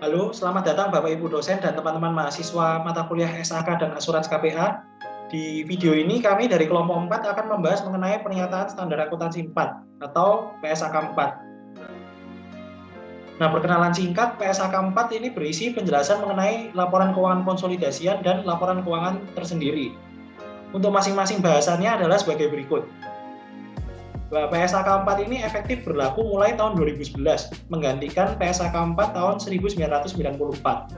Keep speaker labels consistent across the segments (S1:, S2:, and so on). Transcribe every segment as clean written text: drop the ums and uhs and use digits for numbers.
S1: Halo, selamat datang Bapak Ibu dosen dan teman-teman mahasiswa mata kuliah SAK dan Asuransi KPA. Di video ini kami dari kelompok 4 akan membahas mengenai pernyataan standar akuntansi 4 atau PSAK 4. Nah, perkenalan singkat, PSAK 4 ini berisi penjelasan mengenai laporan keuangan konsolidasian dan laporan keuangan tersendiri. Untuk masing-masing bahasannya adalah sebagai berikut. PSAK 4 ini efektif berlaku mulai tahun 2011, menggantikan PSAK 4 tahun 1994.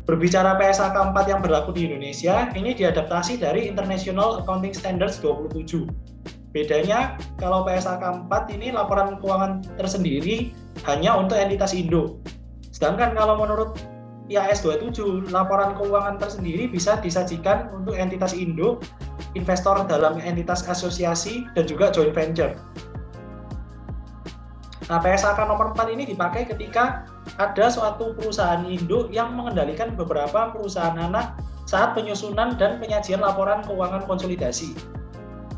S1: Berbicara PSAK 4 yang berlaku di Indonesia, ini diadaptasi dari International Accounting Standards 27. Bedanya, kalau PSAK 4 ini laporan keuangan tersendiri hanya untuk entitas Indo. Sedangkan kalau menurut IAS 27, laporan keuangan tersendiri bisa disajikan untuk entitas Indo, investor dalam entitas asosiasi, dan juga joint venture. Nah, PSAK nomor 4 ini dipakai ketika ada suatu perusahaan induk yang mengendalikan beberapa perusahaan anak saat penyusunan dan penyajian laporan keuangan konsolidasi.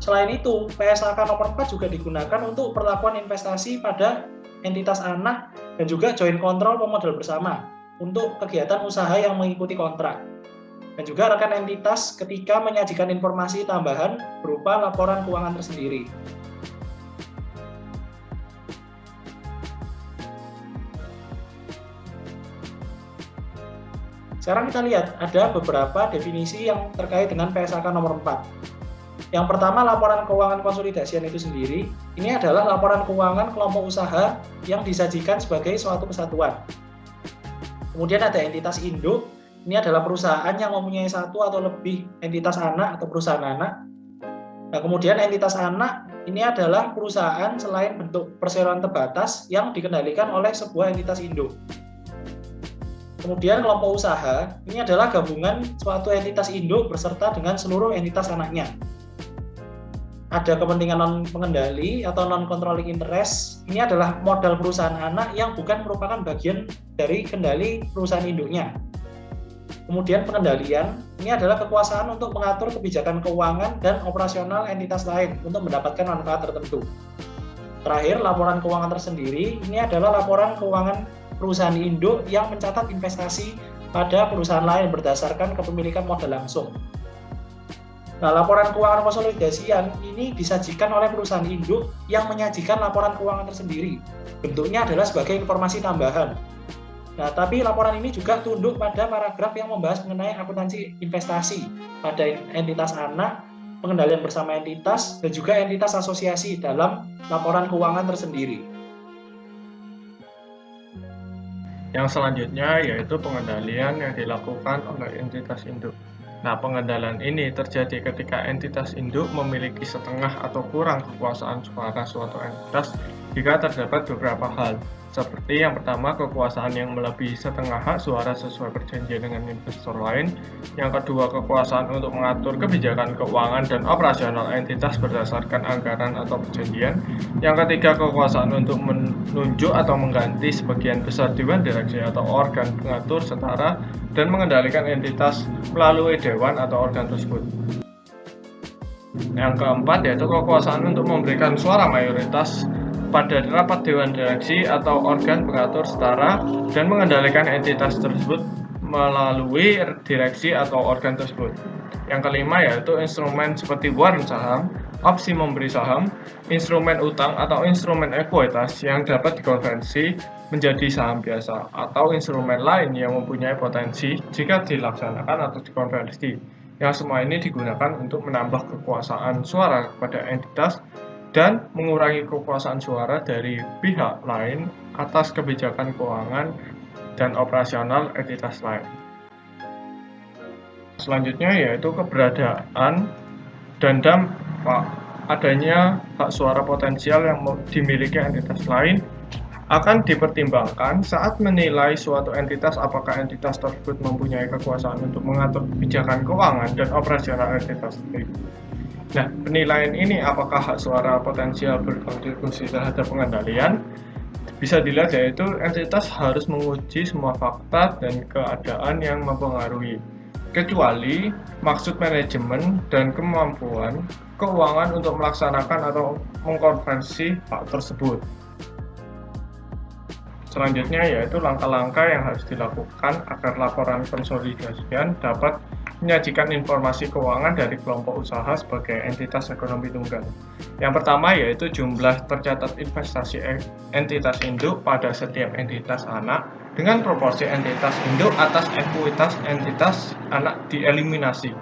S1: Selain itu, PSAK nomor 4 juga digunakan untuk perlakuan investasi pada entitas anak dan juga joint control pemodal bersama untuk kegiatan usaha yang mengikuti kontrak. Dan juga rekan entitas ketika menyajikan informasi tambahan berupa laporan keuangan tersendiri. Sekarang kita lihat ada beberapa definisi yang terkait dengan PSAK nomor 4. Yang pertama, laporan keuangan konsolidasian itu sendiri, ini adalah laporan keuangan kelompok usaha yang disajikan sebagai suatu kesatuan. Kemudian ada entitas induk. Ini adalah perusahaan yang mempunyai satu atau lebih entitas anak atau perusahaan anak. Nah, kemudian entitas anak ini adalah perusahaan selain bentuk perseroan terbatas yang dikendalikan oleh sebuah entitas induk. Kemudian kelompok usaha ini adalah gabungan suatu entitas induk beserta dengan seluruh entitas anaknya. Ada kepentingan non-pengendali atau non-controlling interest. Ini adalah modal perusahaan anak yang bukan merupakan bagian dari kendali perusahaan induknya. Kemudian pengendalian, ini adalah kekuasaan untuk mengatur kebijakan keuangan dan operasional entitas lain untuk mendapatkan manfaat tertentu. Terakhir, laporan keuangan tersendiri, ini adalah laporan keuangan perusahaan induk yang mencatat investasi pada perusahaan lain berdasarkan kepemilikan modal langsung. Nah, laporan keuangan konsolidasian ini disajikan oleh perusahaan induk yang menyajikan laporan keuangan tersendiri. Bentuknya adalah sebagai informasi tambahan. Nah, tapi laporan ini juga tunduk pada paragraf yang membahas mengenai akuntansi investasi pada entitas anak, pengendalian bersama entitas, dan juga entitas asosiasi dalam laporan keuangan tersendiri.
S2: Yang selanjutnya yaitu pengendalian yang dilakukan oleh entitas induk. Nah, pengendalian ini terjadi ketika entitas induk memiliki setengah atau kurang kekuasaan suara suatu entitas jika terdapat beberapa hal. Seperti yang pertama, kekuasaan yang melebihi setengah hak suara sesuai perjanjian dengan investor lain. Yang kedua, kekuasaan untuk mengatur kebijakan keuangan dan operasional entitas berdasarkan anggaran atau perjanjian. Yang ketiga, kekuasaan untuk menunjuk atau mengganti sebagian besar dewan direksi atau organ pengatur setara dan mengendalikan entitas melalui dewan atau organ tersebut. Yang keempat, yaitu kekuasaan untuk memberikan suara mayoritas pada rapat dewan direksi atau organ pengatur setara dan mengendalikan entitas tersebut melalui direksi atau organ tersebut. Yang kelima yaitu instrumen seperti warrant saham, opsi memberi saham, instrumen utang atau instrumen ekuitas yang dapat dikonversi menjadi saham biasa atau instrumen lain yang mempunyai potensi jika dilaksanakan atau dikonversi. Yang semua ini digunakan untuk menambah kekuasaan suara kepada entitas dan mengurangi kekuasaan suara dari pihak lain atas kebijakan keuangan dan operasional entitas lain. Selanjutnya yaitu keberadaan dan dampak adanya hak suara potensial yang dimiliki entitas lain akan dipertimbangkan saat menilai suatu entitas apakah entitas tersebut mempunyai kekuasaan untuk mengatur kebijakan keuangan dan operasional entitas tersebut. Nah, penilaian ini apakah hak suara potensial berkontribusi terhadap pengendalian? Bisa dilihat yaitu entitas harus menguji semua fakta dan keadaan yang mempengaruhi, kecuali maksud manajemen dan kemampuan keuangan untuk melaksanakan atau mengkonversi hak tersebut. Selanjutnya yaitu langkah-langkah yang harus dilakukan agar laporan konsolidasian dapat menyajikan informasi keuangan dari kelompok usaha sebagai entitas ekonomi tunggal. Yang pertama yaitu jumlah tercatat investasi entitas induk pada setiap entitas anak dengan proporsi entitas induk atas ekuitas entitas anak dieliminasi.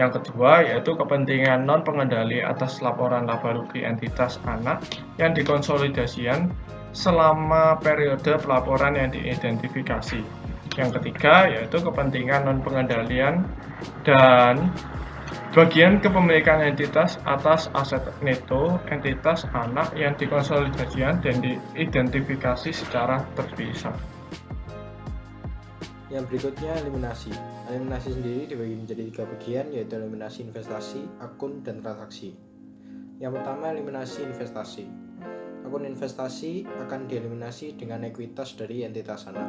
S2: Yang kedua yaitu kepentingan non-pengendali atas laporan laba rugi entitas anak yang dikonsolidasikan selama periode pelaporan yang diidentifikasi. Yang ketiga yaitu kepentingan non-pengendalian dan bagian kepemilikan entitas atas aset neto entitas anak yang dikonsolidasikan dan diidentifikasi secara terpisah.
S3: Yang berikutnya eliminasi. Eliminasi sendiri dibagi menjadi 3 bagian, yaitu eliminasi investasi, akun, dan transaksi. Yang pertama, eliminasi investasi. Akun investasi akan dieliminasi dengan ekuitas dari entitas anak.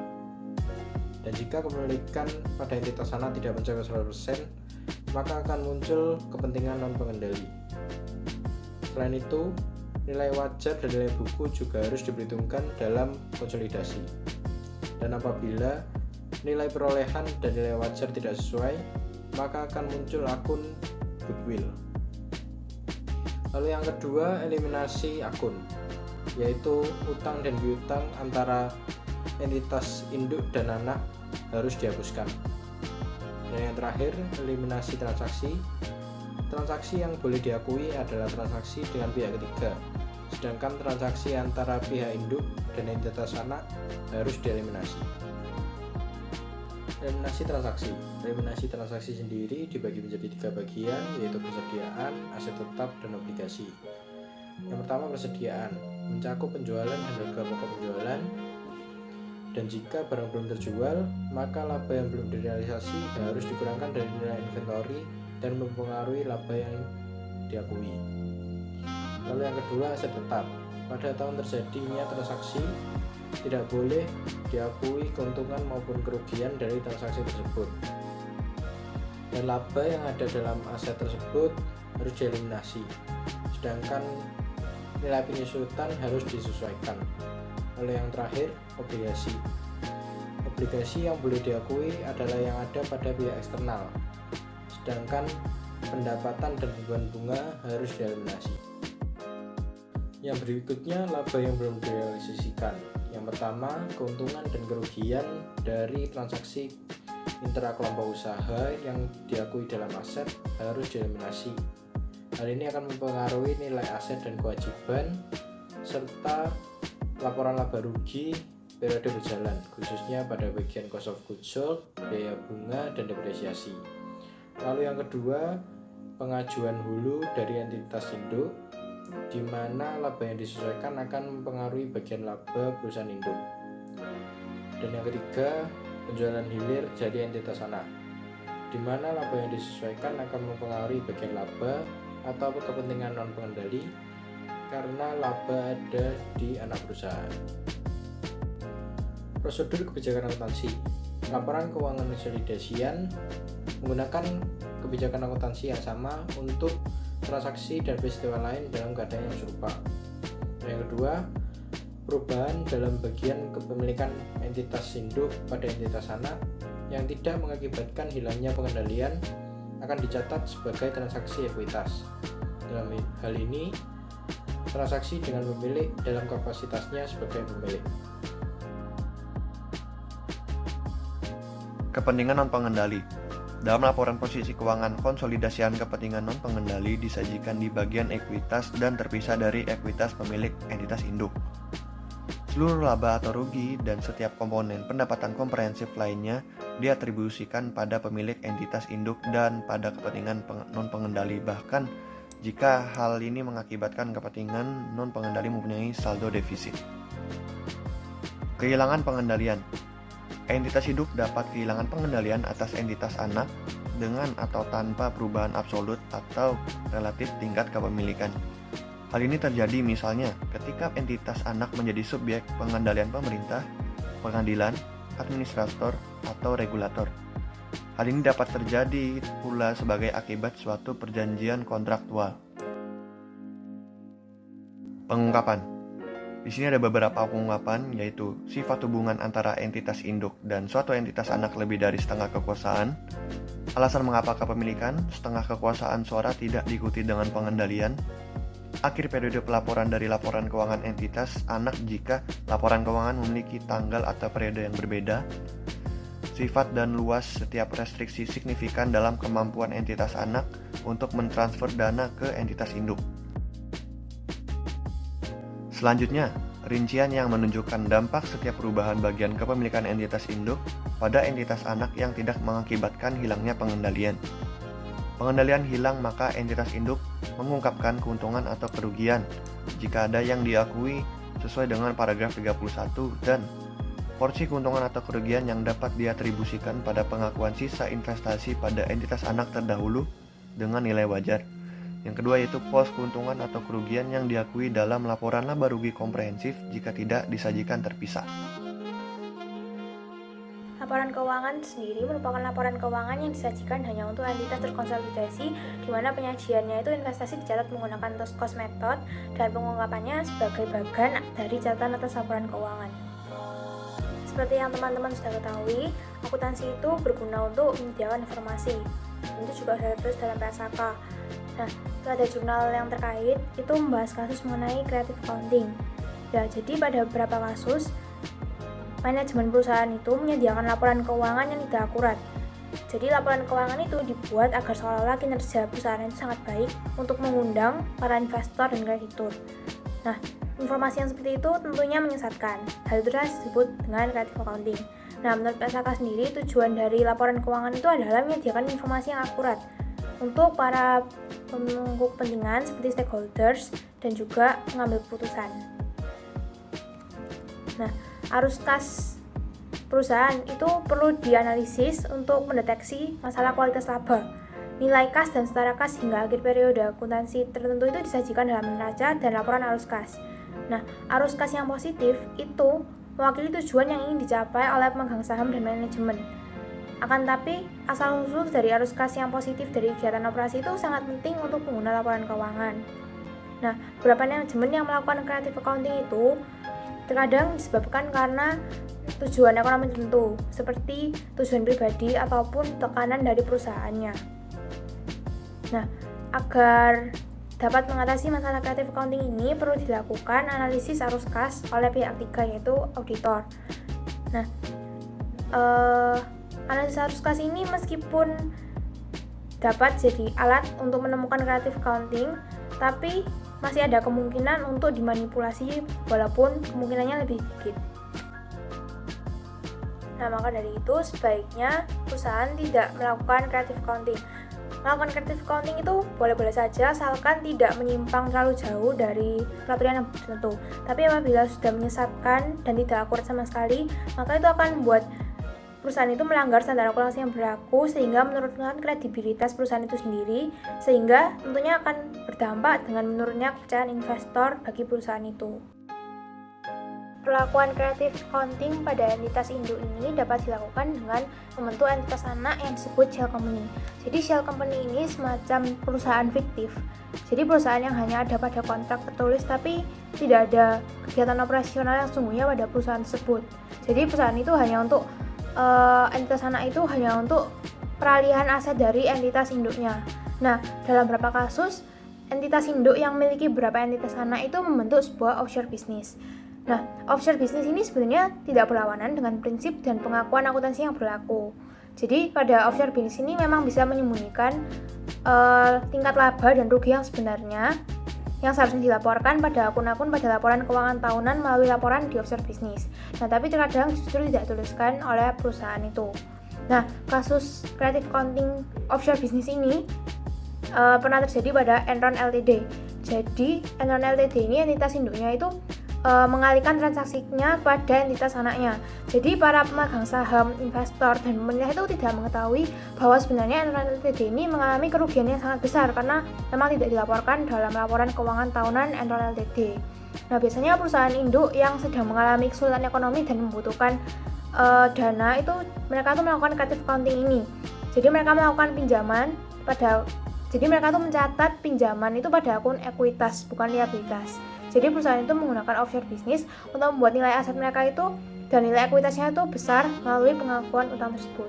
S3: Dan jika kepemilikan pada entitas anak tidak mencapai 100%, maka akan muncul kepentingan non-pengendali. Selain itu, nilai wajar dan nilai buku juga harus diperhitungkan dalam konsolidasi. Dan apabila nilai perolehan dan nilai wajar tidak sesuai, maka akan muncul akun goodwill. Lalu yang kedua, eliminasi akun, yaitu utang dan piutang antara entitas induk dan anak harus dihapuskan. Dan yang terakhir, eliminasi transaksi. Transaksi yang boleh diakui adalah transaksi dengan pihak ketiga, sedangkan transaksi antara pihak induk dan entitas anak harus dieliminasi. Eliminasi transaksi. Eliminasi transaksi sendiri dibagi menjadi 3 bagian, yaitu persediaan, aset tetap, dan obligasi. Yang pertama, persediaan mencakup penjualan dan harga pokok penjualan. Dan jika barang belum terjual, maka laba yang belum direalisasi harus dikurangkan dari nilai inventory dan mempengaruhi laba yang diakui. Lalu yang kedua, aset tetap. Pada tahun terjadinya transaksi, tidak boleh diakui keuntungan maupun kerugian dari transaksi tersebut. Dan laba yang ada dalam aset tersebut harus dieliminasi, sedangkan nilai penyusutan harus disesuaikan. Lalu yang terakhir, obligasi. Obligasi yang boleh diakui adalah yang ada pada pihak eksternal, sedangkan pendapatan dan beban bunga harus dieliminasi. Yang berikutnya, laba yang belum direalisasikan. Yang pertama, keuntungan dan kerugian dari transaksi intra kelompok usaha yang diakui dalam aset harus dieliminasi. Hal ini akan mempengaruhi nilai aset dan kewajiban serta laporan laba rugi periode berjalan, khususnya pada bagian cost of goods sold, biaya bunga, dan depresiasi. Lalu yang kedua, pengajuan hulu dari entitas induk, di mana laba yang disesuaikan akan mempengaruhi bagian laba perusahaan induk. Dan yang ketiga, penjualan hilir dari entitas anak, di mana laba yang disesuaikan akan mempengaruhi bagian laba atau kepentingan non-pengendali karena laba ada di anak perusahaan. Prosedur kebijakan akuntansi. Laporan keuangan konsolidasian menggunakan kebijakan akuntansi yang sama untuk transaksi dan peristiwa lain dalam keadaan yang serupa. Yang kedua, perubahan dalam bagian kepemilikan entitas induk pada entitas anak yang tidak mengakibatkan hilangnya pengendalian akan dicatat sebagai transaksi ekuitas. Dalam hal ini, transaksi dengan pemilik dalam kapasitasnya sebagai pemilik.
S4: Kepentingan non-pengendali. Dalam laporan posisi keuangan konsolidasian, kepentingan non-pengendali disajikan di bagian ekuitas dan terpisah dari ekuitas pemilik entitas induk. Seluruh laba atau rugi dan setiap komponen pendapatan komprehensif lainnya diatribusikan pada pemilik entitas induk dan pada kepentingan non-pengendali, bahkan jika hal ini mengakibatkan kepentingan non-pengendali mempunyai saldo defisit. Kehilangan pengendalian. Entitas induk dapat kehilangan pengendalian atas entitas anak dengan atau tanpa perubahan absolut atau relatif tingkat kepemilikan. Hal ini terjadi misalnya ketika entitas anak menjadi subjek pengendalian pemerintah, pengadilan, administrator, atau regulator. Hal ini dapat terjadi pula sebagai akibat suatu perjanjian kontraktual. Pengungkapan. Di sini ada beberapa ungkapan, yaitu sifat hubungan antara entitas induk dan suatu entitas anak lebih dari setengah kekuasaan, alasan mengapa kepemilikan setengah kekuasaan suara tidak diikuti dengan pengendalian, akhir periode pelaporan dari laporan keuangan entitas anak jika laporan keuangan memiliki tanggal atau periode yang berbeda, sifat dan luas setiap restriksi signifikan dalam kemampuan entitas anak untuk mentransfer dana ke entitas induk. Selanjutnya, rincian yang menunjukkan dampak setiap perubahan bagian kepemilikan entitas induk pada entitas anak yang tidak mengakibatkan hilangnya pengendalian. Pengendalian hilang, maka entitas induk mengungkapkan keuntungan atau kerugian jika ada yang diakui sesuai dengan paragraf 31 dan porsi keuntungan atau kerugian yang dapat diatribusikan pada pengakuan sisa investasi pada entitas anak terdahulu dengan nilai wajar. Yang kedua yaitu pos keuntungan atau kerugian yang diakui dalam laporan laba rugi komprehensif jika tidak disajikan terpisah.
S5: Laporan keuangan sendiri merupakan laporan keuangan yang disajikan hanya untuk entitas terkonsolidasi, di mana penyajiannya itu investasi dicatat menggunakan cost method dan pengungkapannya sebagai bagian dari catatan atas laporan keuangan. Seperti yang teman-teman sudah ketahui, akuntansi itu berguna untuk menyediakan informasi. Itu juga sudah tertulis dalam PSAK. Nah, itu ada jurnal yang terkait itu membahas kasus mengenai creative accounting. Ya, jadi pada beberapa kasus manajemen perusahaan itu menyediakan laporan keuangan yang tidak akurat. Jadi laporan keuangan itu dibuat agar seolah-olah kinerja perusahaan itu sangat baik untuk mengundang para investor dan kreditur. Nah, informasi yang seperti itu tentunya menyesatkan. Hal itu disebut dengan creative accounting. Nah, menurut PSAK sendiri, tujuan dari laporan keuangan itu adalah menyediakan informasi yang akurat untuk para pemangku kepentingan seperti stakeholders dan juga pengambil keputusan. Nah, arus kas perusahaan itu perlu dianalisis untuk mendeteksi masalah kualitas laba. Nilai kas dan setara kas hingga akhir periode akuntansi tertentu itu disajikan dalam neraca dan laporan arus kas. Nah, arus kas yang positif itu mewakili tujuan yang ingin dicapai oleh pemegang saham dan manajemen. Akan tapi, asal-usul dari arus kas yang positif dari kegiatan operasi itu sangat penting untuk pengguna laporan keuangan. Nah, beberapa manajemen yang melakukan creative accounting itu terkadang disebabkan karena tujuan ekonomi tertentu, seperti tujuan pribadi ataupun tekanan dari perusahaannya. Nah, agar dapat mengatasi masalah creative accounting ini, perlu dilakukan analisis arus kas oleh pihak ketiga, yaitu auditor. Nah, analisis arus kas ini meskipun dapat jadi alat untuk menemukan creative accounting, tapi masih ada kemungkinan untuk dimanipulasi walaupun kemungkinannya lebih sedikit. Nah, maka dari itu sebaiknya perusahaan tidak melakukan creative accounting. Melakukan creative accounting itu boleh-boleh saja asalkan tidak menyimpang terlalu jauh dari peraturan yang tertentu. Tapi apabila sudah menyesatkan dan tidak akurat sama sekali, maka itu akan membuat perusahaan itu melanggar standar akuntansi yang berlaku sehingga menurunkan kredibilitas perusahaan itu sendiri, sehingga tentunya akan berdampak dengan menurunnya kepercayaan investor bagi perusahaan itu. Perlakuan creative accounting pada entitas induk ini dapat dilakukan dengan membentuk entitas anak yang disebut shell company. Jadi shell company ini semacam perusahaan fiktif. Jadi perusahaan yang hanya ada pada kontrak tertulis tapi tidak ada kegiatan operasional yang sungguhnya pada perusahaan tersebut. Jadi perusahaan itu hanya untuk entitas anak itu hanya untuk peralihan aset dari entitas induknya. Nah, dalam beberapa kasus, entitas induk yang memiliki beberapa entitas anak itu membentuk sebuah offshore business. Nah, offshore business ini sebenarnya tidak berlawanan dengan prinsip dan pengakuan akuntansi yang berlaku. Jadi, pada offshore business ini memang bisa menyembunyikan tingkat laba dan rugi yang sebenarnya yang seharusnya dilaporkan pada akun-akun pada laporan keuangan tahunan melalui laporan di offshore business. Nah, tapi terkadang justru tidak dituliskan oleh perusahaan itu. Nah, kasus creative accounting offshore business ini pernah terjadi pada Enron Ltd. Jadi, Enron Ltd ini entitas induknya itu mengalihkan transaksinya pada entitas anaknya. Jadi para pemegang saham, investor, dan pemerintah itu tidak mengetahui bahwa sebenarnya Enron Ltd ini mengalami kerugian yang sangat besar karena memang tidak dilaporkan dalam laporan keuangan tahunan Enron Ltd. Nah, biasanya perusahaan induk yang sedang mengalami kesulitan ekonomi dan membutuhkan dana itu mereka tuh melakukan creative accounting ini. Jadi mereka melakukan pinjaman Jadi mereka tuh mencatat pinjaman itu pada akun ekuitas, bukan liabilitas. Jadi perusahaan itu menggunakan offshore business untuk membuat nilai aset mereka itu dan nilai ekuitasnya itu besar melalui pengakuan utang tersebut.